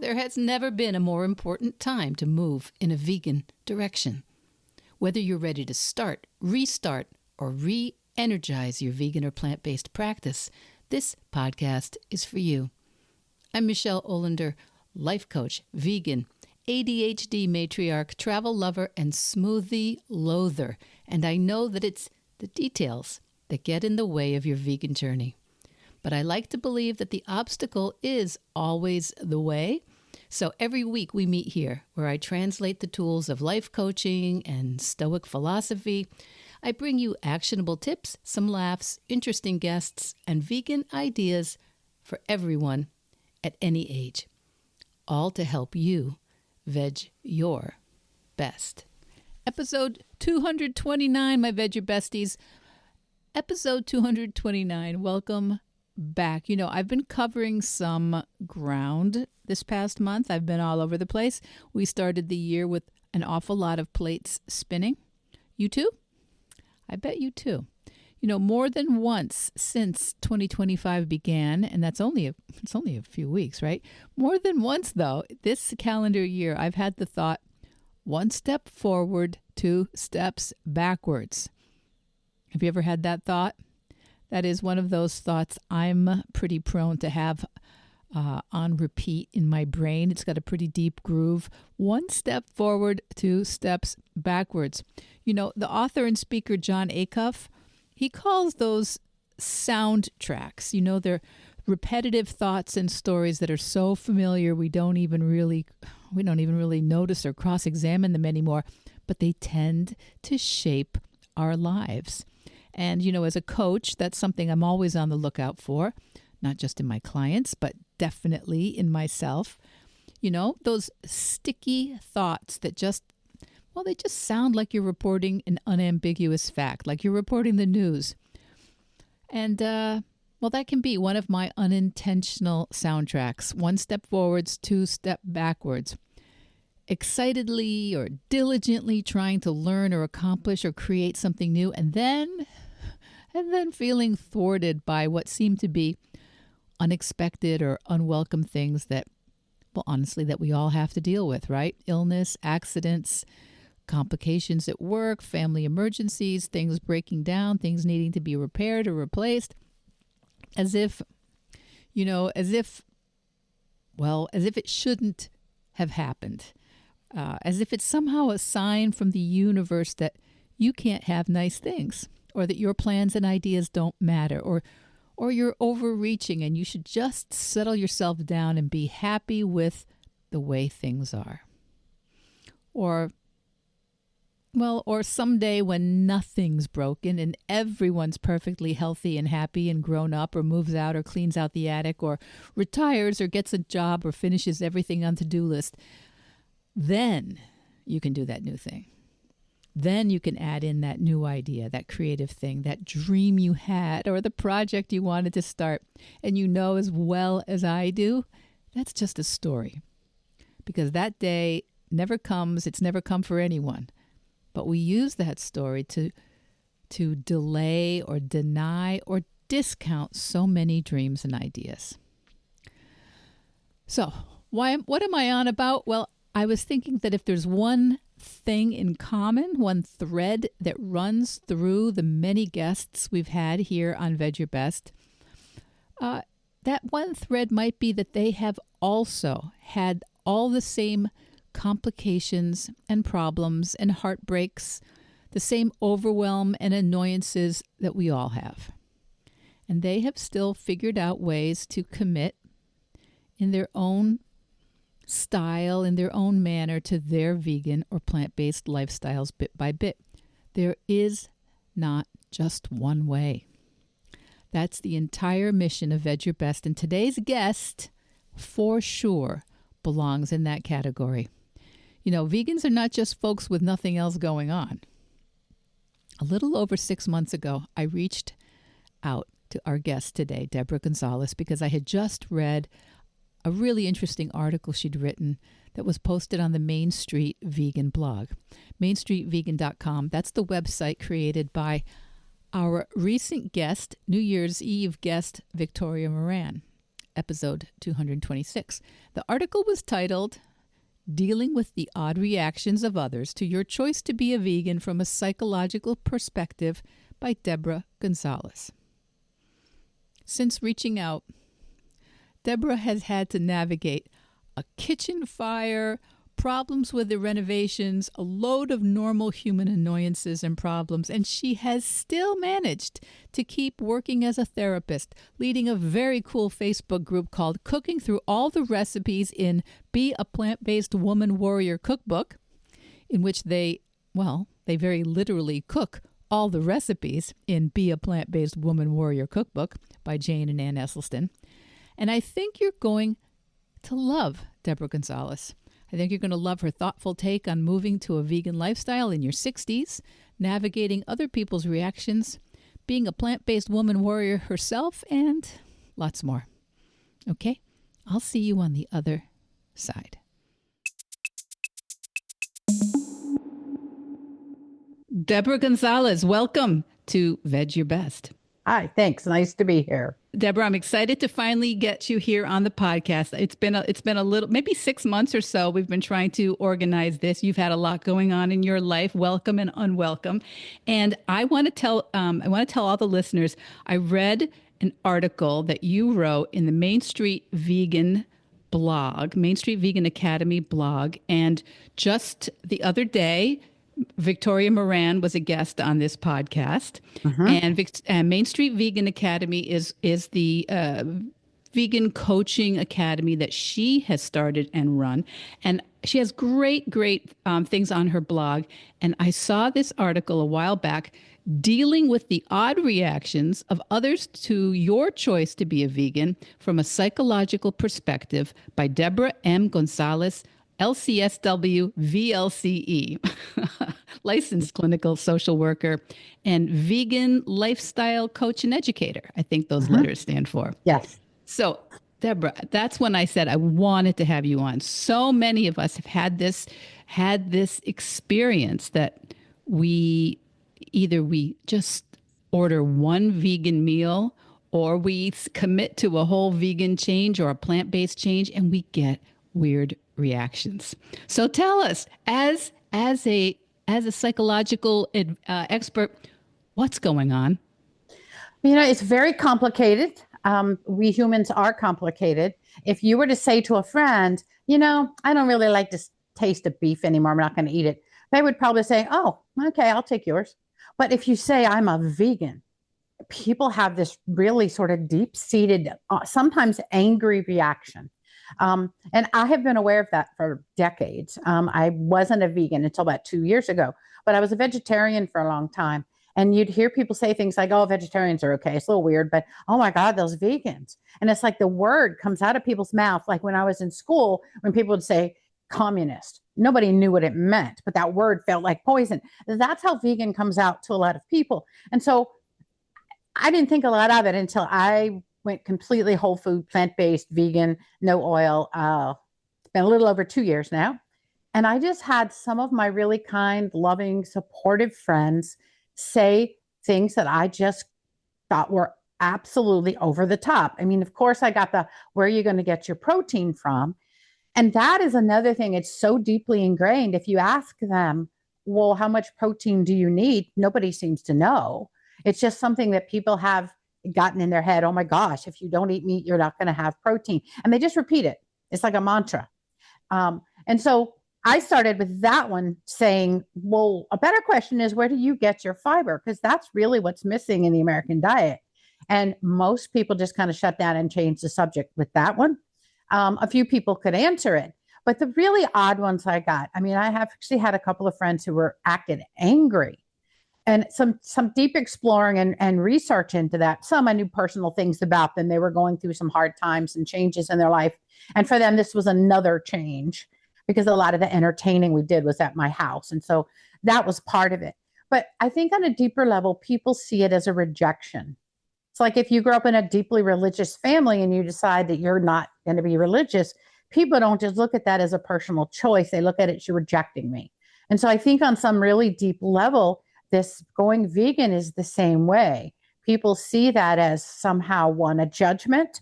There has never been a more important time to move in a vegan direction. Whether you're ready to start, restart, or re-energize your vegan or plant-based practice, this podcast is for you. I'm Michelle Olander, life coach, vegan, ADHD matriarch, travel lover, and smoothie loather. And I know that it's the details that get in the way of your vegan journey. But I like to believe that the obstacle is always the way. So every week we meet here where I translate the tools of life coaching and Stoic philosophy. I bring you actionable tips, some laughs, interesting guests, and vegan ideas for everyone at any age. All to help you veg your best. Episode 229, my veg your besties. Episode 229. Welcome back. You know, I've been covering some ground this past month. I've been all over the place. We started the year with an awful lot of plates spinning. You too? I bet you too. You know, more than once since 2025 began, and it's only a few weeks, right? More than once, though, this calendar year, I've had the thought, one step forward, two steps backwards. Have you ever had that thought? That is one of those thoughts I'm pretty prone to have on repeat in my brain. It's got a pretty deep groove. One step forward, two steps backwards. You know, the author and speaker Jon Acuff, he calls those soundtracks. You know, they're repetitive thoughts and stories that are so familiar we don't even really notice or cross-examine them anymore, but they tend to shape our lives. And, you know, as a coach, that's something I'm always on the lookout for, not just in my clients, but definitely in myself. You know, those sticky thoughts that they just sound like you're reporting an unambiguous fact, like you're reporting the news. And, that can be one of my unintentional soundtracks. One step forwards, two step backwards. Excitedly or diligently trying to learn or accomplish or create something new, and then feeling thwarted by what seem to be unexpected or unwelcome things that we all have to deal with, right? Illness, accidents, complications at work, family emergencies, things breaking down, things needing to be repaired or replaced, as if it shouldn't have happened, as if it's somehow a sign from the universe that you can't have nice things, or that your plans and ideas don't matter, or you're overreaching and you should just settle yourself down and be happy with the way things are. Or someday when nothing's broken and everyone's perfectly healthy and happy and grown up, or moves out or cleans out the attic or retires or gets a job or finishes everything on the to-do list, then you can do that new thing. Then you can add in that new idea, that creative thing, that dream you had, or the project you wanted to start. And you know as well as I do, that's just a story. Because that day never comes. It's never come for anyone. But we use that story to delay or deny or discount so many dreams and ideas. So, what am I on about? Well, I was thinking that if there's one thing in common, one thread that runs through the many guests we've had here on Veg Your Best, that one thread might be that they have also had all the same complications and problems and heartbreaks, the same overwhelm and annoyances that we all have. And they have still figured out ways to commit in their own style, in their own manner, to their vegan or plant-based lifestyles bit by bit. There is not just one way. That's the entire mission of Veg Your Best, and today's guest, for sure, belongs in that category. You know, vegans are not just folks with nothing else going on. A little over 6 months ago, I reached out to our guest today, Deborah Gonzales, because I had just read a really interesting article she'd written that was posted on the Main Street Vegan blog, mainstreetvegan.com. That's the website created by our recent guest, New Year's Eve guest, Victoria Moran. episode 226. The article was titled, Dealing with the Odd Reactions of Others to Your Choice to be a Vegan from a Psychological Perspective by Deborah Gonzales. Since reaching out, Deborah has had to navigate a kitchen fire, problems with the renovations, a load of normal human annoyances and problems, and she has still managed to keep working as a therapist, leading a very cool Facebook group called Cooking Through All the Recipes in Be a Plant-Based Woman Warrior Cookbook, in which they very literally cook all the recipes in Be a Plant-Based Woman Warrior Cookbook by Jane and Ann Esselstyn. And I think you're going to love Deborah Gonzales. I think you're going to love her thoughtful take on moving to a vegan lifestyle in your 60s, navigating other people's reactions, being a plant-based woman warrior herself, and lots more. Okay, I'll see you on the other side. Deborah Gonzales, welcome to Veg Your Best. Hi, thanks. Nice to be here. Deborah, I'm excited to finally get you here on the podcast. It's been a little, maybe 6 months or so. We've been trying to organize this. You've had a lot going on in your life, welcome and unwelcome. And I want to tell all the listeners, I read an article that you wrote in the Main Street Vegan blog, Main Street Vegan Academy blog. And just the other day, Victoria Moran was a guest on this podcast, and Main Street Vegan Academy is the vegan coaching academy that she has started and run, and she has great things on her blog. And I saw this article a while back, dealing with the odd reactions of others to your choice to be a vegan from a psychological perspective by Deborah M. Gonzales, LCSW VLCE, licensed clinical social worker and vegan lifestyle coach and educator. I think those letters stand for. Yes. So, Deborah, that's when I said I wanted to have you on. So many of us have had this experience that we just order one vegan meal, or we commit to a whole vegan change or a plant-based change, and we get weird reactions. So tell us, as a psychological expert, what's going on? It's very complicated. We humans are complicated. If you were to say to a friend, I don't really like the taste of beef anymore, I'm not going to eat it, they would probably say, oh, okay, I'll take yours. But if you say I'm a vegan, people have this really sort of deep-seated, sometimes angry reaction. And I have been aware of that for decades. I wasn't a vegan until about 2 years ago, but I was a vegetarian for a long time. And you'd hear people say things like, oh, vegetarians are okay. It's a little weird, but oh my God, those vegans. And it's like the word comes out of people's mouth. Like when I was in school, when people would say communist, nobody knew what it meant, but that word felt like poison. That's how vegan comes out to a lot of people. And so I didn't think a lot of it until I went completely whole food, plant-based, vegan, no oil. It's been a little over 2 years now. And I just had some of my really kind, loving, supportive friends say things that I just thought were absolutely over the top. I mean, of course, I got where are you going to get your protein from? And that is another thing. It's so deeply ingrained. If you ask them, well, how much protein do you need? Nobody seems to know. It's just something that people have gotten in their head. Oh my gosh, if you don't eat meat, you're not going to have protein. And they just repeat it. It's like a mantra. And so I started with that one saying, well, a better question is, where do you get your fiber? Because that's really what's missing in the American diet. And most people just kind of shut down and change the subject with that one. A few people could answer it. But the really odd ones I got, I have actually had a couple of friends who were acted angry. And some deep exploring and research into that. Some I knew personal things about them. They were going through some hard times and changes in their life. And for them, this was another change because a lot of the entertaining we did was at my house. And so that was part of it. But I think on a deeper level, people see it as a rejection. It's like if you grew up in a deeply religious family and you decide that you're not going to be religious, people don't just look at that as a personal choice. They look at it, you're rejecting me. And so I think on some really deep level, this going vegan is the same way. People see that as somehow a judgment.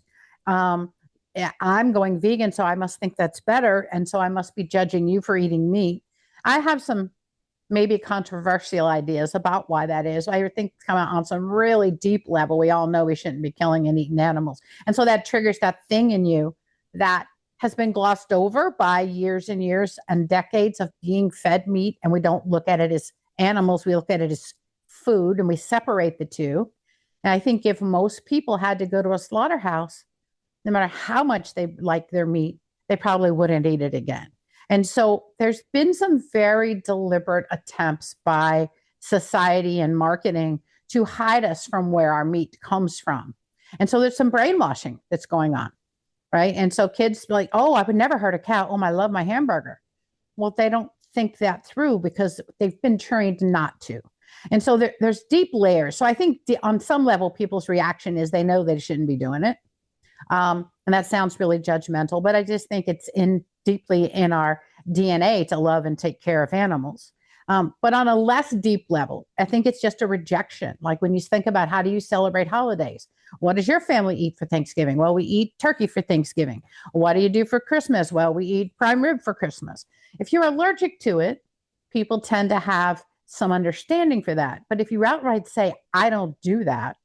I'm going vegan, so I must think that's better. And so I must be judging you for eating meat. I have some maybe controversial ideas about why that is. I think come out on some really deep level. We all know we shouldn't be killing and eating animals. And so that triggers that thing in you that has been glossed over by years and years and decades of being fed meat. And we don't look at it as animals. We look at it as food, and we separate the two. And I think if most people had to go to a slaughterhouse, no matter how much they like their meat, they probably wouldn't eat it again. And so there's been some very deliberate attempts by society and marketing to hide us from where our meat comes from. And so there's some brainwashing that's going on, right? And so kids like, oh, I would never hurt a cow. Oh, I love my hamburger. Well, they don't think that through because they've been trained not to. And so there's deep layers. So I think on some level, people's reaction is they know they shouldn't be doing it. And that sounds really judgmental, but I just think it's deeply in our DNA to love and take care of animals. But on a less deep level, I think it's just a rejection. Like when you think about how do you celebrate holidays? What does your family eat for Thanksgiving? Well, we eat turkey for Thanksgiving. What do you do for Christmas? Well, we eat prime rib for Christmas. If you're allergic to it, people tend to have some understanding for that. But if you outright say, I don't do that,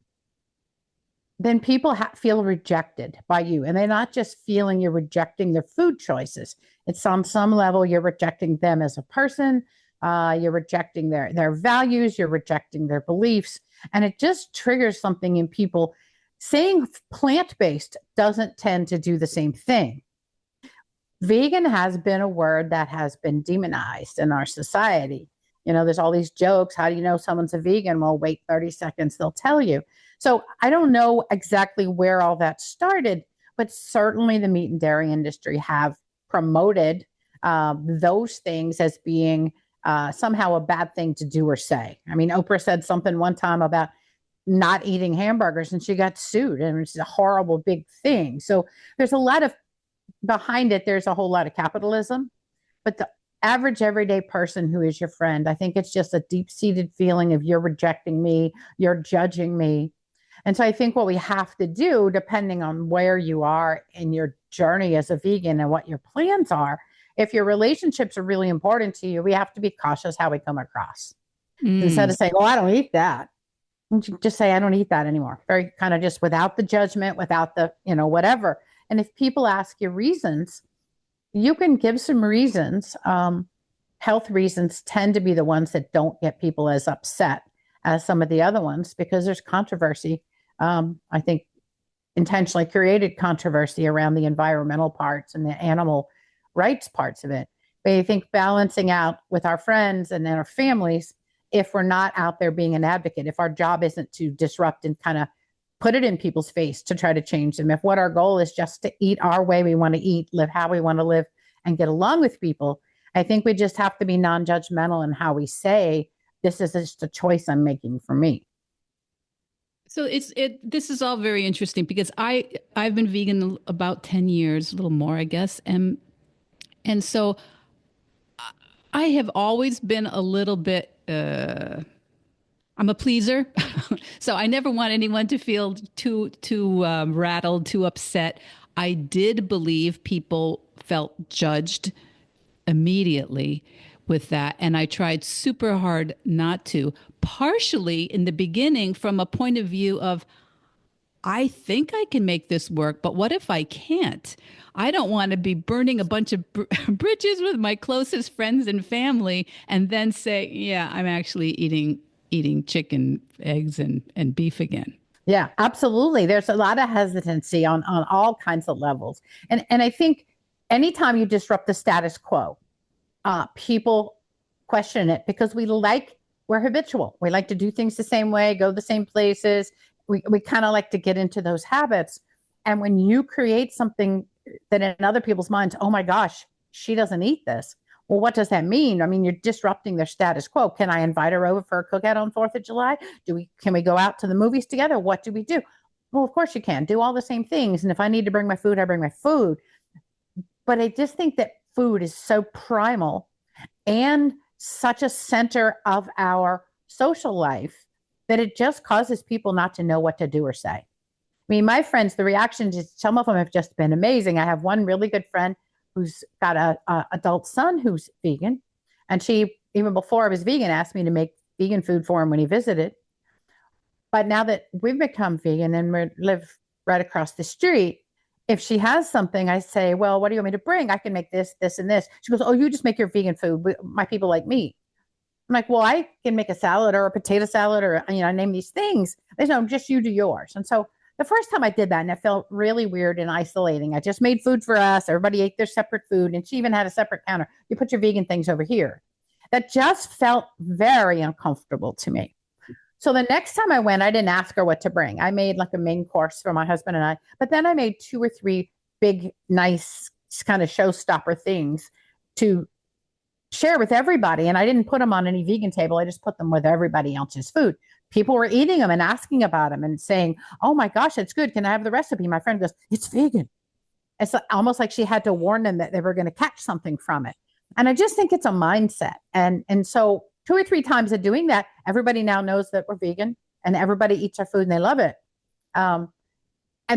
then people feel rejected by you. And they're not just feeling you're rejecting their food choices. It's on some level, you're rejecting them as a person. You're rejecting their values. You're rejecting their beliefs. And it just triggers something in people. Saying plant-based doesn't tend to do the same thing. Vegan has been a word that has been demonized in our society. You know, there's all these jokes. How do you know someone's a vegan? Well, wait 30 seconds, they'll tell you. So I don't know exactly where all that started, but certainly the meat and dairy industry have promoted those things as being somehow a bad thing to do or say. I mean, Oprah said something one time about not eating hamburgers and she got sued, and it's a horrible big thing. So there's a lot of behind it. There's a whole lot of capitalism, but the average everyday person who is your friend, I think it's just a deep-seated feeling of you're rejecting me, you're judging me. And so I think what we have to do, depending on where you are in your journey as a vegan and what your plans are, if your relationships are really important to you, we have to be cautious how we come across. Instead of saying, oh, I don't eat that, just say, I don't eat that anymore. Very kind of just without the judgment, without the, whatever. And if people ask you reasons, you can give some reasons. Health reasons tend to be the ones that don't get people as upset as some of the other ones because there's controversy. I think intentionally created controversy around the environmental parts and the animal rights parts of it. But I think balancing out with our friends and then our families, if we're not out there being an advocate, if our job isn't to disrupt and kind of put it in people's face to try to change them, if what our goal is just to eat our way we want to eat, live how we want to live, and get along with people, I think we just have to be non-judgmental in how we say, this is just a choice I'm making for me. So this is all very interesting because I've been vegan about 10 years, a little more, I guess. And so I have always been a little bit, I'm a pleaser. So I never want anyone to feel too rattled, too upset. I did believe people felt judged immediately with that. And I tried super hard not to, partially in the beginning from a point of view of, I think I can make this work, but what if I can't? I don't want to be burning a bunch of bridges with my closest friends and family and then say, yeah, I'm actually eating chicken, eggs, and beef again. Yeah, absolutely. There's a lot of hesitancy on all kinds of levels. And I think anytime you disrupt the status quo, people question it because we're habitual. We like to do things the same way, go the same places. We kind of like to get into those habits. And when you create something that in other people's minds, oh my gosh, she doesn't eat this. Well, what does that mean? I mean, you're disrupting their status quo. Can I invite her over for a cookout on 4th of July? Can we go out to the movies together? What do we do? Well, of course you can. Do all the same things. And if I need to bring my food, I bring my food. But I just think that food is so primal and such a center of our social life that it just causes people not to know what to do or say. mean, my friends, the reactions, some of them have just been amazing. I have one really good friend who's got a adult son who's vegan. And she, even before I was vegan, asked me to make vegan food for him when he visited. But now that we've become vegan and we live right across the street, if she has something, I say, well, what do you want me to bring? I can make this, this, and this. She goes, oh, you just make your vegan food. My people like meat. I'm like, well, I can make a salad or a potato salad or, I name these things. They say, no, just you do yours. And so the first time I did that, and it felt really weird and isolating. I just made food for us. Everybody ate their separate food. And she even had a separate counter. You put your vegan things over here. That just felt very uncomfortable to me. So the next time I went, I didn't ask her what to bring. I made like a main course for my husband and I, but then I made 2 or 3 big, nice kind of showstopper things to share with everybody. And I didn't put them on any vegan table. I just put them with everybody else's food. People were eating them and asking about them and saying, oh my gosh, it's good. Can I have the recipe? My friend goes, it's vegan. It's almost like she had to warn them that they were going to catch something from it. And I just think it's a mindset. And so 2 or 3 times of doing that, everybody now knows that we're vegan and everybody eats our food and they love it. And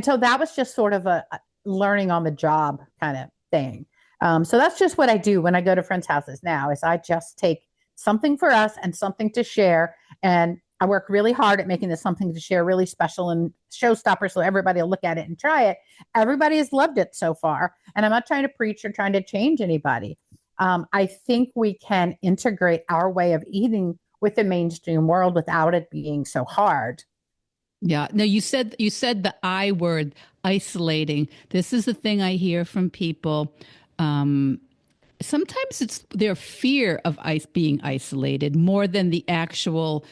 so that was just sort of a learning on the job kind of thing. So that's just what I do when I go to friends' houses now is I just take something for us and something to share. And I work really hard at making this something to share really special and showstopper so everybody will look at it and try it. Everybody has loved it so far. And I'm not trying to preach or trying to change anybody. I think we can integrate our way of eating with the mainstream world without it being so hard. Yeah. No, you said the I word, isolating. This is the thing I hear from people. Sometimes it's their fear of being isolated more than the actual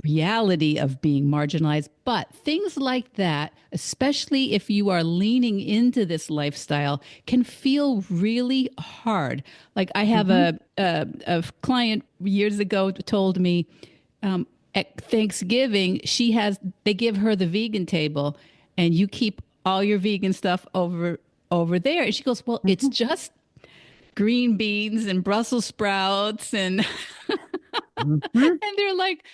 reality of being marginalized. But things like that, especially if you are leaning into this lifestyle, can feel really hard. Like I have a client years ago told me at Thanksgiving, they give her the vegan table and you keep all your vegan stuff over there. And she goes, well, it's just green beans and Brussels sprouts and and they're like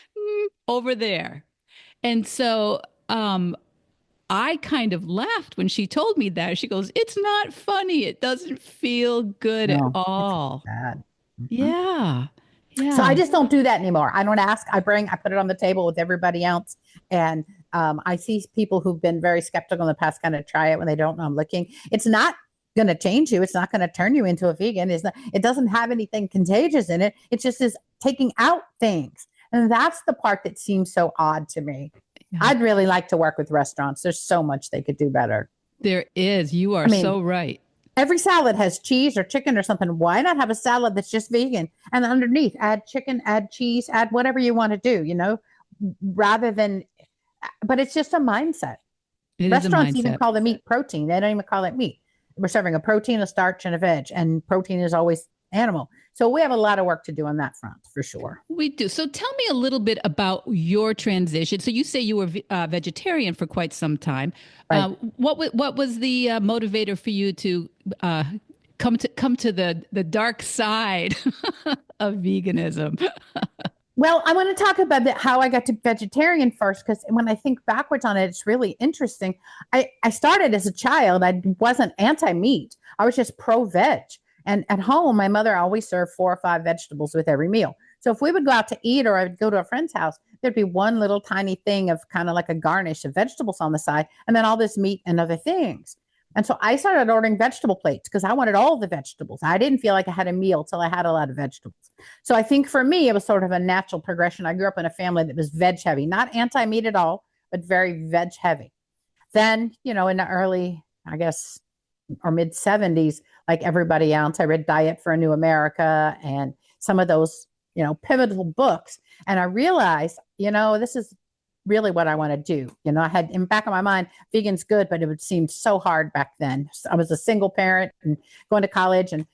over there. And so I kind of laughed when she told me that. She goes, it's not funny. It doesn't feel good at all. Bad. Yeah. Yeah. So I just don't do that anymore. I don't ask. I put it on the table with everybody else. And I see people who've been very skeptical in the past kind of try it when they don't know I'm looking. It's not going to change you. It's not going to turn you into a vegan. It doesn't have anything contagious in it. It just is taking out things. And that's the part that seems so odd to me. Yeah. I'd really like to work with restaurants. There's so much they could do better. There is. You are so right. Every salad has cheese or chicken or something. Why not have a salad that's just vegan? And underneath, add chicken, add cheese, add whatever you want to do, rather than, but it's just a mindset. Restaurants even call the meat protein. They don't even call it meat. We're serving a protein, a starch, and a veg, and protein is always animal. So we have a lot of work to do on that front, for sure. We do. So tell me a little bit about your transition. So you say you were vegetarian for quite some time. Right. What was the motivator for you to come to the dark side of veganism? Well, I want to talk about how I got to vegetarian first, because when I think backwards on it, it's really interesting. I started as a child. I wasn't anti-meat. I was just pro-veg. And at home, my mother always served 4 or 5 vegetables with every meal. So if we would go out to eat or I would go to a friend's house, there'd be one little tiny thing of kind of like a garnish of vegetables on the side, and then all this meat and other things. And so I started ordering vegetable plates because I wanted all the vegetables. I didn't feel like I had a meal till I had a lot of vegetables. So I think for me, it was sort of a natural progression. I grew up in a family that was veg heavy, not anti-meat at all, but very veg heavy. Then, in the early, I guess, or mid 70s, like everybody else, I read Diet for a New America and some of those, pivotal books. And I realized, this is really what I want to do. I had in the back of my mind, vegan's good, but it would seem so hard back then. I was a single parent and going to college, and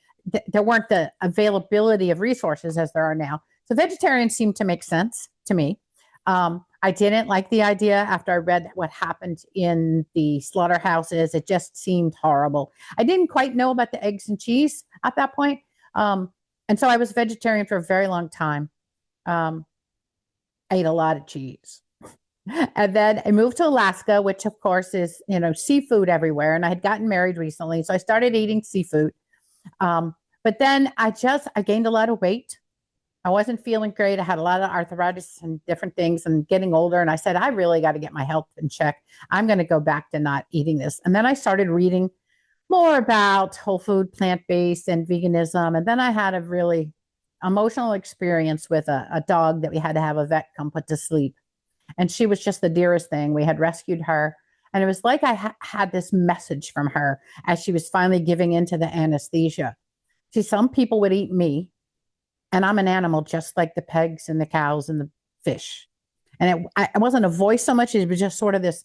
there weren't the availability of resources as there are now. So vegetarian seemed to make sense to me. I didn't like the idea after I read what happened in the slaughterhouses. It just seemed horrible. I didn't quite know about the eggs and cheese at that point. And so I was vegetarian for a very long time. I ate a lot of cheese. And then I moved to Alaska, which of course is, seafood everywhere. And I had gotten married recently. So I started eating seafood. But then I gained a lot of weight. I wasn't feeling great. I had a lot of arthritis and different things and getting older. And I said, I really got to get my health in check. I'm going to go back to not eating this. And then I started reading more about whole food, plant-based and veganism. And then I had a really emotional experience with a dog that we had to have a vet come put to sleep. And she was just the dearest thing. We had rescued her. And it was like I had this message from her as she was finally giving into the anesthesia. See, some people would eat me, and I'm an animal just like the pigs and the cows and the fish. And it wasn't a voice so much, it was just sort of this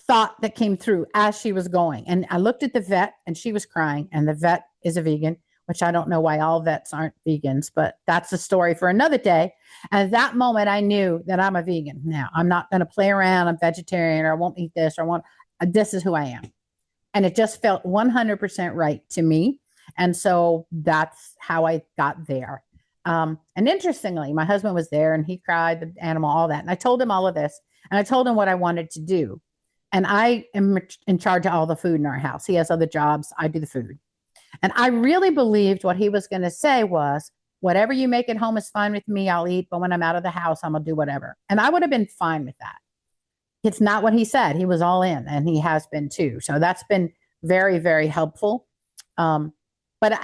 thought that came through as she was going. And I looked at the vet and she was crying, and the vet is a vegan, which I don't know why all vets aren't vegans, but that's a story for another day. And at that moment, I knew that I'm a vegan. Now, I'm not going to play around. I'm vegetarian, or I won't eat this, or this is who I am. And it just felt 100% right to me. And so that's how I got there. And interestingly, my husband was there and he cried, the animal, all that. And I told him all of this, and I told him what I wanted to do. And I am in charge of all the food in our house. He has other jobs. I do the food. And I really believed what he was going to say was, whatever you make at home is fine with me. I'll eat. But when I'm out of the house, I'm going to do whatever. And I would have been fine with that. It's not what he said. He was all in, and he has been too. So that's been very, very helpful. But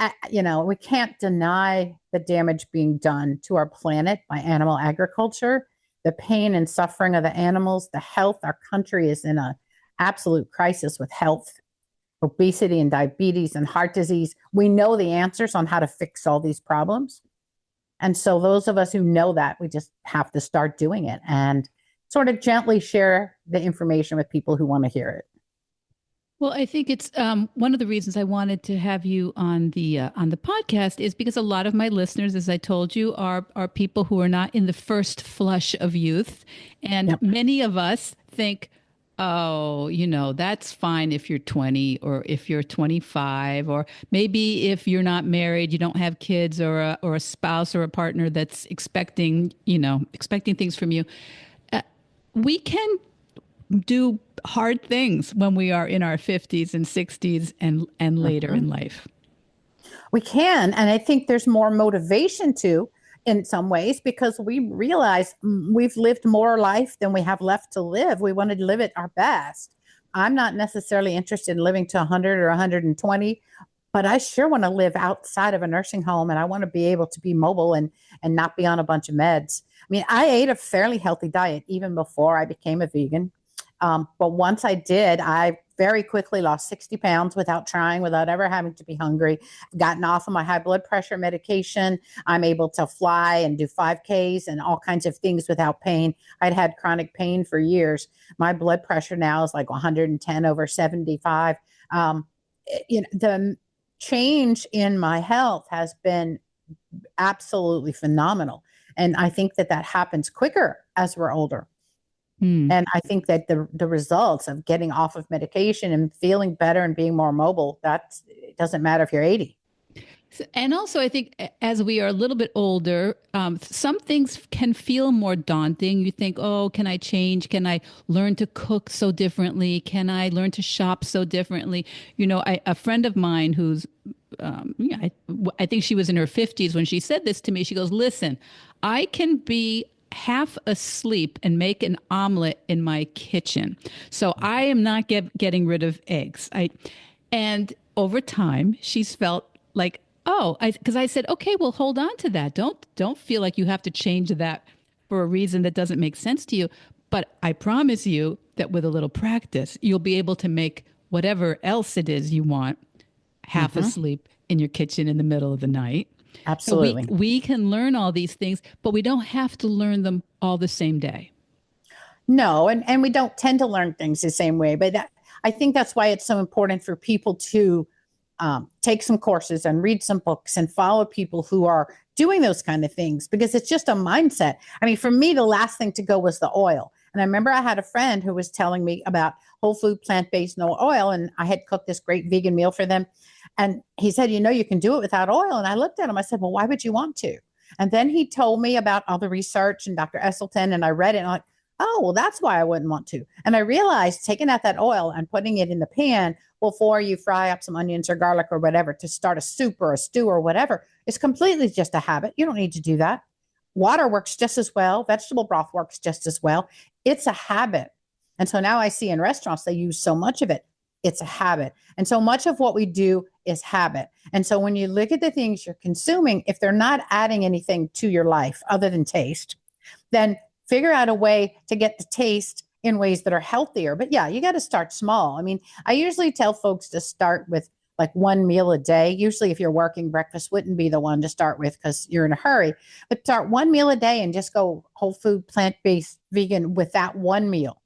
we can't deny the damage being done to our planet by animal agriculture, the pain and suffering of the animals, the health. Our country is in an absolute crisis with health, obesity and diabetes and heart disease. We know the answers on how to fix all these problems. And so those of us who know that, we just have to start doing it and sort of gently share the information with people who want to hear it. Well, I think it's one of the reasons I wanted to have you on the podcast is because a lot of my listeners, as I told you, are people who are not in the first flush of youth, and Yep. Many of us think, oh, that's fine if you're 20 or if you're 25, or maybe if you're not married, you don't have kids, or a spouse or a partner that's expecting things from you. We can do hard things when we are in our 50s and 60s and later in life. We can. And I think there's more motivation to, in some ways, because we realize we've lived more life than we have left to live. We want to live it our best. I'm not necessarily interested in living to 100 or 120, but I sure want to live outside of a nursing home, and I want to be able to be mobile and not be on a bunch of meds. I mean, I ate a fairly healthy diet even before I became a vegan. But once I did, I very quickly lost 60 pounds without trying, without ever having to be hungry. I've gotten off of my high blood pressure medication. I'm able to fly and do 5Ks and all kinds of things without pain. I'd had chronic pain for years. My blood pressure now is like 110/75. The change in my health has been absolutely phenomenal. And I think that happens quicker as we're older. And I think that the results of getting off of medication and feeling better and being more mobile, it doesn't matter if you're 80. And also, I think as we are a little bit older, some things can feel more daunting. You think, oh, can I change? Can I learn to cook so differently? Can I learn to shop so differently? A friend of mine who's, I think she was in her 50s when she said this to me. She goes, listen, I can be half asleep and make an omelet in my kitchen. So I am not getting rid of eggs. And over time, she's felt like, because I said, okay, well, hold on to that. Don't feel like you have to change that for a reason that doesn't make sense to you. But I promise you that with a little practice, you'll be able to make whatever else it is you want half asleep in your kitchen in the middle of the night. Absolutely. So we can learn all these things, but we don't have to learn them all the same day. No, and we don't tend to learn things the same way. But I think that's why it's so important for people to take some courses and read some books and follow people who are doing those kind of things, because it's just a mindset. I mean, for me, the last thing to go was the oil. And I remember I had a friend who was telling me about whole food, plant-based, no oil. And I had cooked this great vegan meal for them. And he said, you can do it without oil. And I looked at him. I said, well, why would you want to? And then he told me about all the research and Dr. Esselstyn, and I read it. And I'm like, Oh, well, that's why I wouldn't want to. And I realized taking out that oil and putting it in the pan before you fry up some onions or garlic or whatever to start a soup or a stew or whatever is completely just a habit. You don't need to do that. Water works just as well. Vegetable broth works just as well. It's a habit. And so now I see in restaurants, they use so much of it. It's a habit. And so much of what we do is habit. And so when you look at the things you're consuming, if they're not adding anything to your life other than taste, then figure out a way to get the taste in ways that are healthier. But yeah, you got to start small. I mean, I usually tell folks to start with like one meal a day. Usually, if you're working, breakfast wouldn't be the one to start with because you're in a hurry. But start one meal a day and just go whole food, plant-based, vegan with that one meal.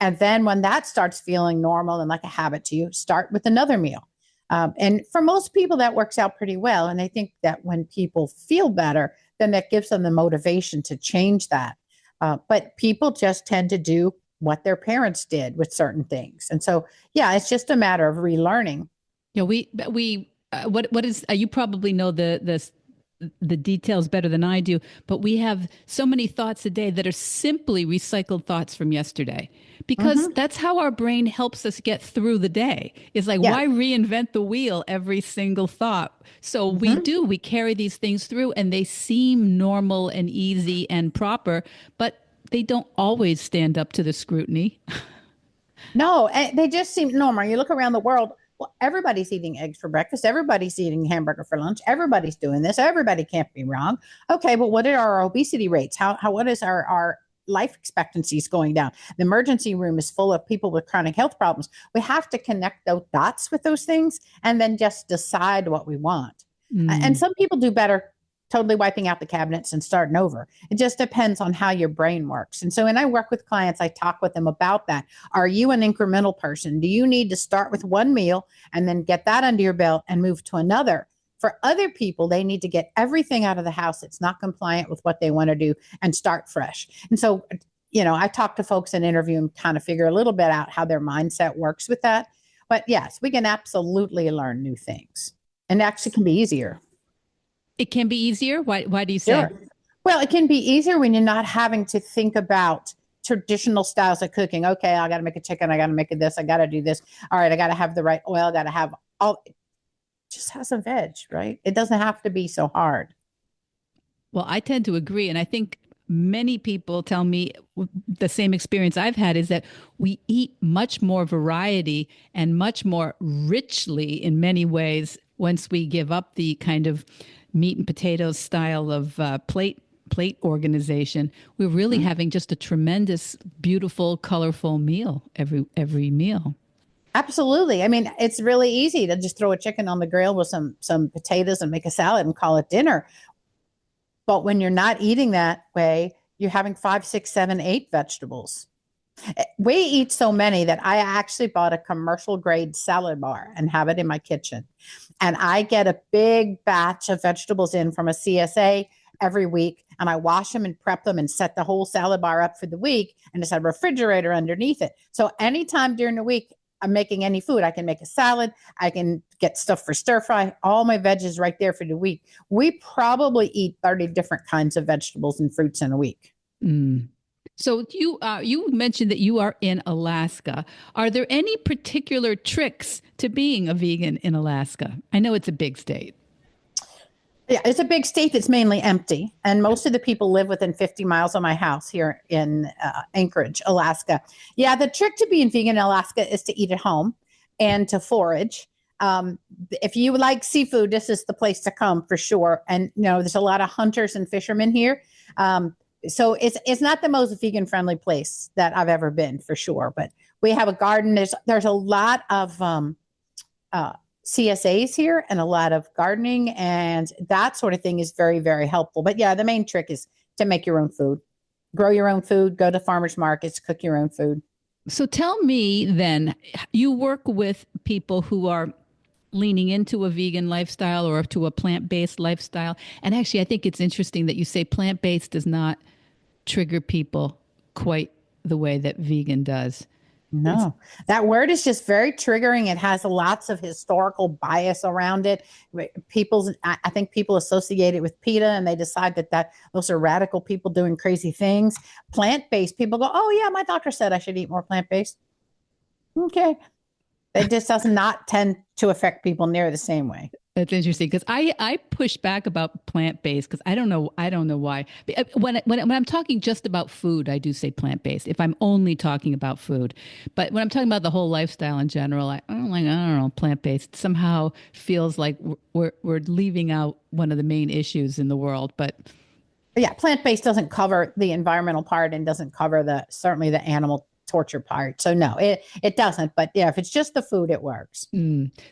And then when that starts feeling normal and like a habit to you, start with another meal. And for most people, that works out pretty well. And I think that when people feel better, then that gives them the motivation to change that. But people just tend to do what their parents did with certain things. And so, yeah, it's just a matter of relearning. You know, what is, you probably know the details better than I do, but we have so many thoughts a day that are simply recycled thoughts from yesterday, because that's how our brain helps us get through the day. It's like, why reinvent the wheel every single thought? So we carry these things through and they seem normal and easy and proper, but they don't always stand up to the scrutiny. No, they just seem normal. You look around the world, well, everybody's eating eggs for breakfast. Everybody's eating hamburger for lunch. Everybody's doing this. Everybody can't be wrong. Okay, but what are our obesity rates? What is our life expectancies going down? The emergency room is full of people with chronic health problems. We have to connect those dots with those things and then just decide what we want. And some people do better totally wiping out the cabinets and starting over. It just depends on how your brain works. And so when I work with clients, I talk with them about that. Are you an incremental person? Do you need to start with one meal and then get that under your belt and move to another? For other people, they need to get everything out of the house that's not compliant with what they want to do and start fresh. And so, you know, I talk to folks and interview and kind of figure a little bit out how their mindset works with that. But yes, we can absolutely learn new things, and actually can be easier. It can be easier. Why do you say? Sure. Well, it can be easier when you're not having to think about traditional styles of cooking. Okay, I got to make a chicken. I got to make this. I got to do this. All right, I got to have the right oil. I got to have all. Just have some veg, right? It doesn't have to be so hard. Well, I tend to agree. And I think many people tell me the same experience I've had is that we eat much more variety and much more richly in many ways once we give up the kind of meat and potatoes style of plate organization. We're really having just a tremendous, beautiful, colorful meal every meal. Absolutely. I mean, it's really easy to just throw a chicken on the grill with some potatoes and make a salad and call it dinner. But when you're not eating that way, you're having 5, 6, 7, 8 vegetables. We eat so many that I actually bought a commercial grade salad bar and have it in my kitchen. And I get a big batch of vegetables in from a CSA every week. And I wash them and prep them and set the whole salad bar up for the week. And it's a refrigerator underneath it. So anytime during the week I'm making any food, I can make a salad. I can get stuff for stir fry. All my veggies right there for the week. We probably eat 30 different kinds of vegetables and fruits in a week. So you mentioned that you are in Alaska. Are there any particular tricks to being a vegan in Alaska? I know it's a big state. Yeah, it's a big state that's mainly empty. And most of the people live within 50 miles of my house here in Anchorage, Alaska. Yeah, the trick to being vegan in Alaska is to eat at home and to forage. If you like seafood, this is the place to come for sure. And, you know, there's a lot of hunters and fishermen here. So it's not the most vegan friendly place that I've ever been for sure, but we have a garden. There's a lot of CSAs here and a lot of gardening, and that sort of thing is very, very helpful. But yeah, the main trick is to make your own food, grow your own food, go to farmers markets, cook your own food. So tell me then, you work with people who are leaning into a vegan lifestyle or to a plant-based lifestyle. And actually, I think it's interesting that you say plant-based does not trigger people quite the way that vegan does. No, that word is just very triggering. It has lots of historical bias around it. I think people associate it with PETA, and they decide that those are radical people doing crazy things. Plant-based people go, oh yeah, my doctor said I should eat more plant-based. Okay, it just does not tend to affect people near the same way. That's interesting because I push back about plant-based because I don't know why. When I'm talking just about food, I do say plant-based. If I'm only talking about food, but when I'm talking about the whole lifestyle in general, I don't know, plant-based somehow feels like we're leaving out one of the main issues in the world. But yeah, plant-based doesn't cover the environmental part and doesn't cover certainly the animal torture part. So no, it doesn't. But yeah, if it's just the food, it works.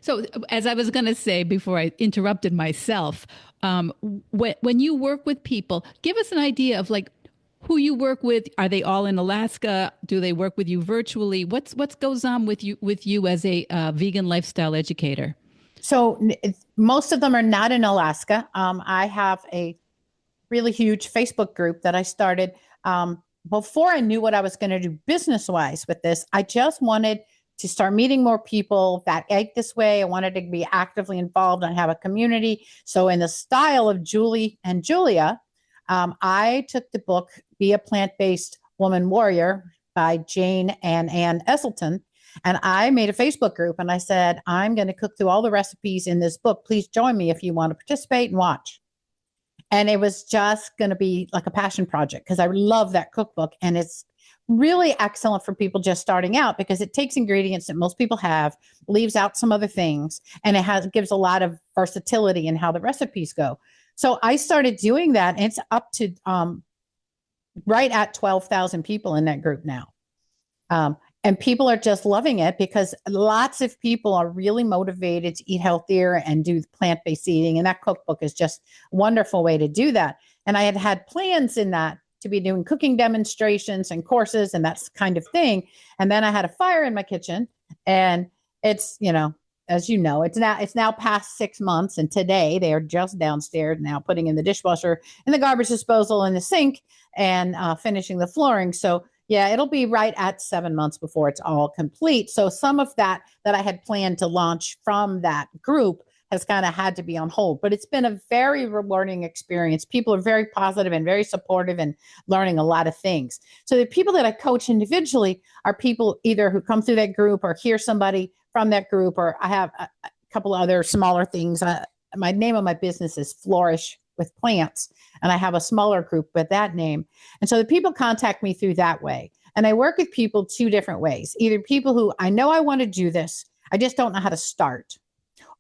So as I was going to say before I interrupted myself, when you work with people, give us an idea of like who you work with. Are they all in Alaska? Do they work with you virtually? What goes on with you as a vegan lifestyle educator? So most of them are not in Alaska. I have a really huge Facebook group that I started before I knew what I was going to do business wise with this. I just wanted to start meeting more people that ate this way. I wanted to be actively involved and have a community. So in the style of Julie and Julia, I took the book, Be a Plant-Based Woman Warrior by Jane and Ann Esselstyn. And I made a Facebook group and I said, I'm going to cook through all the recipes in this book. Please join me if you want to participate and watch. And it was just going to be like a passion project because I love that cookbook. And it's really excellent for people just starting out because it takes ingredients that most people have, leaves out some other things, and gives a lot of versatility in how the recipes go. So I started doing that, and it's up to right at 12,000 people in that group now. And people are just loving it because lots of people are really motivated to eat healthier and do plant-based eating. And that cookbook is just a wonderful way to do that. And I had plans in that to be doing cooking demonstrations and courses and that kind of thing. And then I had a fire in my kitchen, and it's, as you know, it's now past 6 months. And today they are just downstairs now putting in the dishwasher and the garbage disposal in the sink and finishing the flooring. So yeah, it'll be right at 7 months before it's all complete. So some of that I had planned to launch from that group has kind of had to be on hold, but it's been a very rewarding experience. People are very positive and very supportive and learning a lot of things. So the people that I coach individually are people either who come through that group or hear somebody from that group, or I have a couple other smaller things. My name of my business is Flourish with Plants, and I have a smaller group with that name. And so the people contact me through that way. And I work with people two different ways. Either people who I know I want to do this, I just don't know how to start.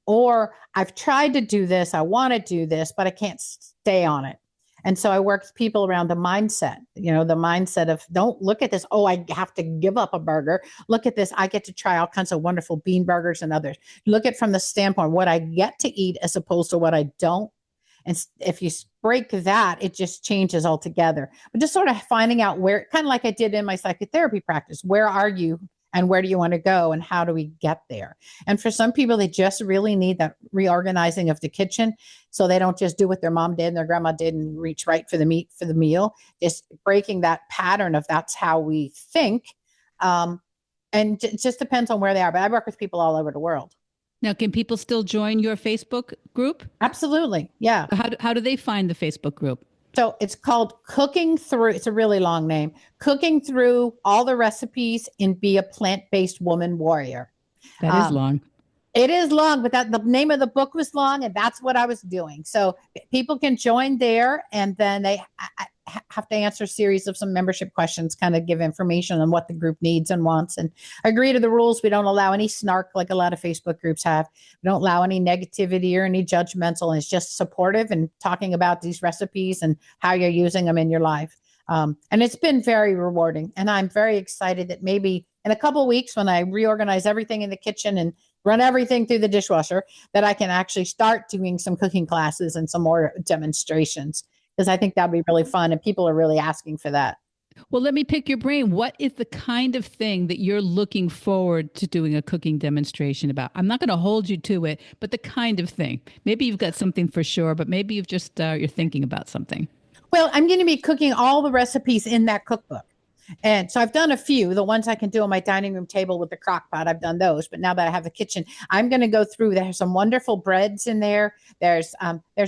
Or I've tried to do this, I want to do this, but I can't stay on it. And so I work with people around the mindset, the mindset of don't look at this, oh, I have to give up a burger. Look at this, I get to try all kinds of wonderful bean burgers and others. Look at it from the standpoint, what I get to eat as opposed to what I don't. And if you break that, it just changes altogether. But just sort of finding out where, kind of like I did in my psychotherapy practice, where are you and where do you want to go and how do we get there? And for some people, they just really need that reorganizing of the kitchen so they don't just do what their mom did and their grandma did and reach right for the meat for the meal. Just breaking that pattern of that's how we think. And it just depends on where they are. But I work with people all over the world. Now, can people still join your Facebook group? Absolutely. Yeah. How do they find the Facebook group? So it's called Cooking Through. It's a really long name. Cooking Through All the Recipes and Be a Plant-Based Woman Warrior. That is long. It is long, but the name of the book was long, and that's what I was doing. So people can join there, and then they have to answer a series of some membership questions, kind of give information on what the group needs and wants, and agree to the rules. We don't allow any snark like a lot of Facebook groups have. We don't allow any negativity or any judgmental, and it's just supportive and talking about these recipes and how you're using them in your life. And it's been very rewarding, and I'm very excited that maybe in a couple of weeks when I reorganize everything in the kitchen and run everything through the dishwasher, that I can actually start doing some cooking classes and some more demonstrations, because I think that'd be really fun. And people are really asking for that. Well, let me pick your brain. What is the kind of thing that you're looking forward to doing a cooking demonstration about? I'm not going to hold you to it, but the kind of thing. Maybe you've got something for sure, but maybe you've just, you're thinking about something. Well, I'm going to be cooking all the recipes in that cookbook. And so I've done a few. The ones I can do on my dining room table with the crock pot, I've done those. But now that I have the kitchen, I'm going to go through. There's some wonderful breads in there. There's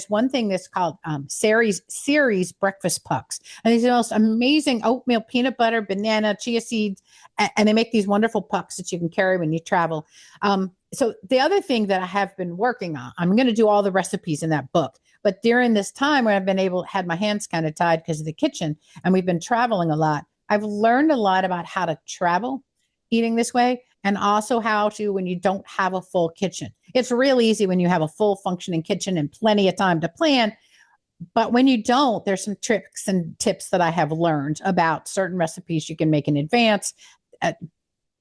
one thing that's called Ceres breakfast pucks. And these are the most amazing oatmeal, peanut butter, banana, chia seeds. And they make these wonderful pucks that you can carry when you travel. So the other thing that I have been working on, I'm going to do all the recipes in that book. But during this time where I've been had my hands kind of tied because of the kitchen, and we've been traveling a lot, I've learned a lot about how to travel eating this way, and also how to, when you don't have a full kitchen. It's real easy when you have a full functioning kitchen and plenty of time to plan. But when you don't, there's some tricks and tips that I have learned about certain recipes you can make in advance,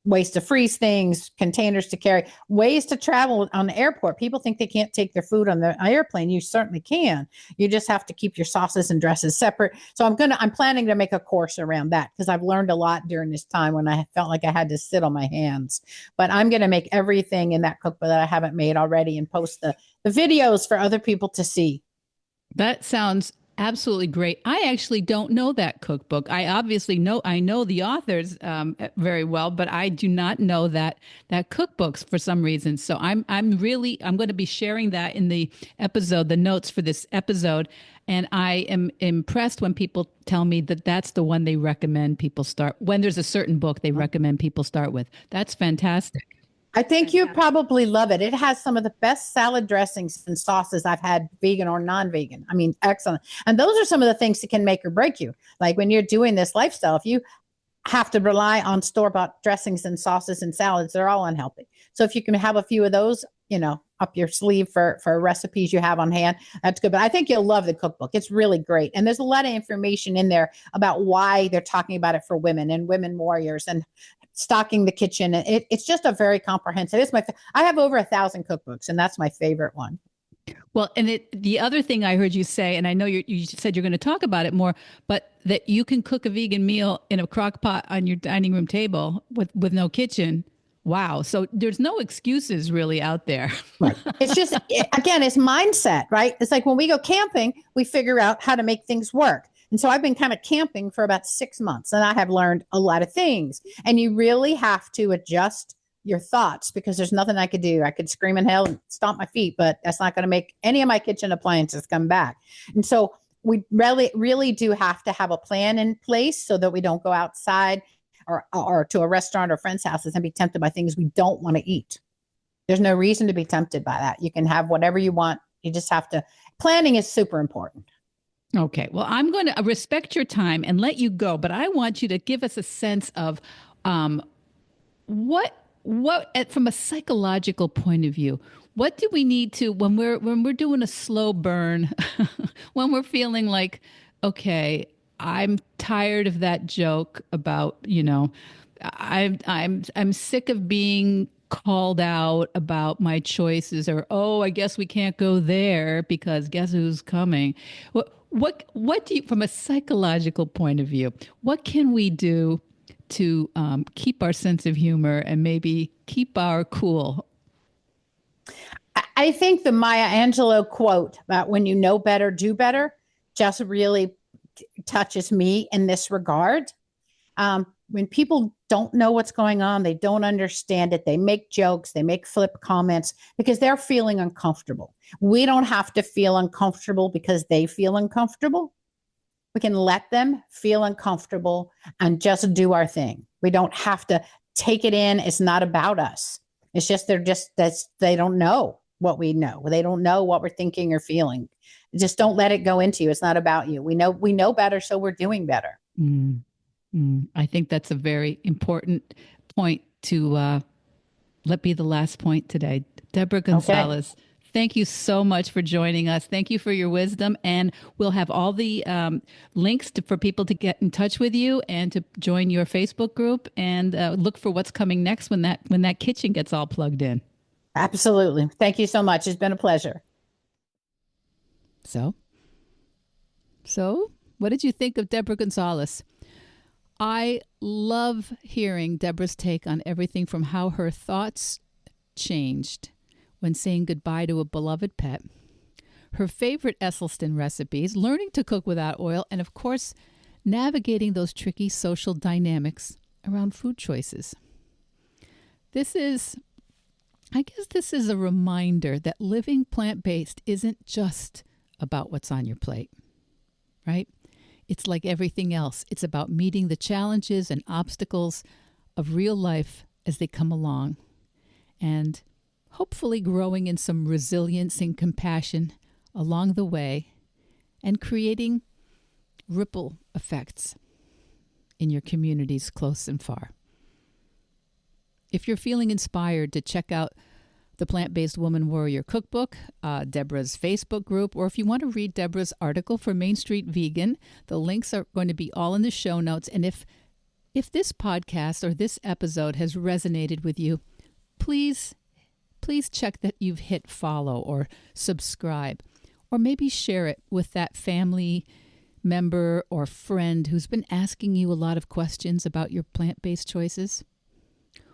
ways to freeze things, containers to carry, ways to travel on the airport. People think they can't take their food on the airplane. You certainly can. You just have to keep your sauces and dresses separate. So I'm planning to make a course around that because I've learned a lot during this time when I felt like I had to sit on my hands. But I'm going to make everything in that cookbook that I haven't made already and post the videos for other people to see. That sounds absolutely great. I actually don't know that cookbook. I obviously know the authors very well, but I do not know that cookbooks for some reason. So I'm going to be sharing that in the episode, the notes for this episode. And I am impressed when people tell me that that's the one they recommend people start. When there's a certain book they recommend people start with. That's fantastic. I think you probably love it. It has some of the best salad dressings and sauces I've had, vegan or non-vegan. I mean, excellent. And those are some of the things that can make or break you. Like when you're doing this lifestyle, if you have to rely on store-bought dressings and sauces and salads, they're all unhealthy. So if you can have a few of those, up your sleeve for recipes you have on hand, that's good. But I think you'll love the cookbook. It's really great. And there's a lot of information in there about why they're talking about it for women and women warriors and stocking the kitchen. It's just a very comprehensive. I have over 1,000 cookbooks, and that's my favorite one. Well, and the other thing I heard you say, and I know you said you're going to talk about it more, but that you can cook a vegan meal in a crock pot on your dining room table with no kitchen. Wow. So there's no excuses really out there. Right. It's just, again, it's mindset, right? It's like when we go camping, we figure out how to make things work. And so I've been kind of camping for about 6 months, and I have learned a lot of things. And you really have to adjust your thoughts because there's nothing I could do. I could scream in hell and stomp my feet, but that's not going to make any of my kitchen appliances come back. And so we really, really do have to have a plan in place so that we don't go outside or to a restaurant or friends' houses and be tempted by things we don't want to eat. There's no reason to be tempted by that. You can have whatever you want. You just have to. Planning is super important. Okay. Well, I'm going to respect your time and let you go, but I want you to give us a sense of what from a psychological point of view, what do we need to when we're doing a slow burn, when we're feeling like, okay, I'm tired of that joke about, I'm sick of being called out about my choices, or, oh, I guess we can't go there because guess who's coming? What do you, from a psychological point of view, what can we do to keep our sense of humor and maybe keep our cool? I think the Maya Angelou quote about when you know better, do better, just really touches me in this regard. When people don't know what's going on, they don't understand it, they make jokes, they make flip comments because they're feeling uncomfortable. We don't have to feel uncomfortable because they feel uncomfortable. We can let them feel uncomfortable and just do our thing. We don't have to take it in. It's not about us. It's just they don't know what we know. They don't know what we're thinking or feeling. Just don't let it go into you. It's not about you. We know better, so we're doing better. I think that's a very important point to let be the last point today. Deborah Gonzales, Thank you so much for joining us. Thank you for your wisdom. And we'll have all the links for people to get in touch with you and to join your Facebook group and look for what's coming next when that kitchen gets all plugged in. Absolutely. Thank you so much. It's been a pleasure. So what did you think of Deborah Gonzales? I love hearing Deborah's take on everything from how her thoughts changed when saying goodbye to a beloved pet, her favorite Esselstyn recipes, learning to cook without oil, and of course, navigating those tricky social dynamics around food choices. This is a reminder that living plant-based isn't just about what's on your plate, right? It's like everything else. It's about meeting the challenges and obstacles of real life as they come along, and hopefully growing in some resilience and compassion along the way, and creating ripple effects in your communities close and far. If you're feeling inspired to check out the Plant-Based Woman Warrior Cookbook, Deborah's Facebook group, or if you want to read Deborah's article for Main Street Vegan, the links are going to be all in the show notes. And if this podcast or this episode has resonated with you, please check that you've hit follow or subscribe, or maybe share it with that family member or friend who's been asking you a lot of questions about your plant-based choices,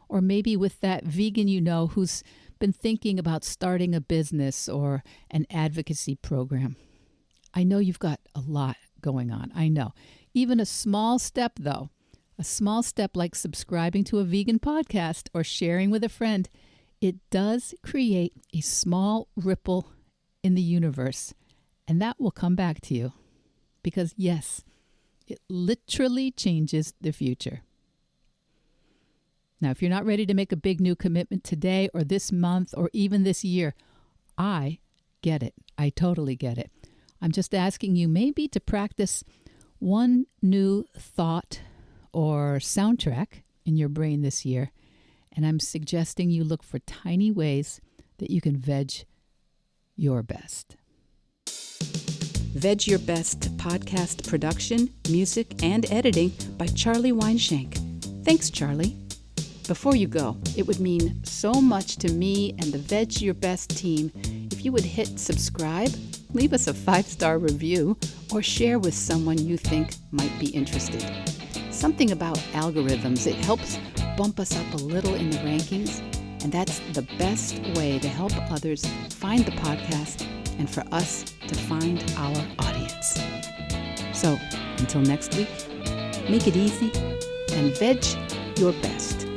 or maybe with that vegan you know who's been thinking about starting a business or an advocacy program. I know you've got a lot going on. I know. Even a small step, though, a small step like subscribing to a vegan podcast or sharing with a friend, it does create a small ripple in the universe, and that will come back to you. Because yes, it literally changes the future. Now, if you're not ready to make a big new commitment today or this month or even this year, I get it. I totally get it. I'm just asking you maybe to practice one new thought or soundtrack in your brain this year. And I'm suggesting you look for tiny ways that you can veg your best. Veg Your Best podcast production, music, and editing by Charlie Weinshank. Thanks, Charlie. Before you go, it would mean so much to me and the Veg Your Best team if you would hit subscribe, leave us a 5-star review, or share with someone you think might be interested. Something about algorithms, it helps bump us up a little in the rankings, and that's the best way to help others find the podcast and for us to find our audience. So, until next week, make it easy and veg your best.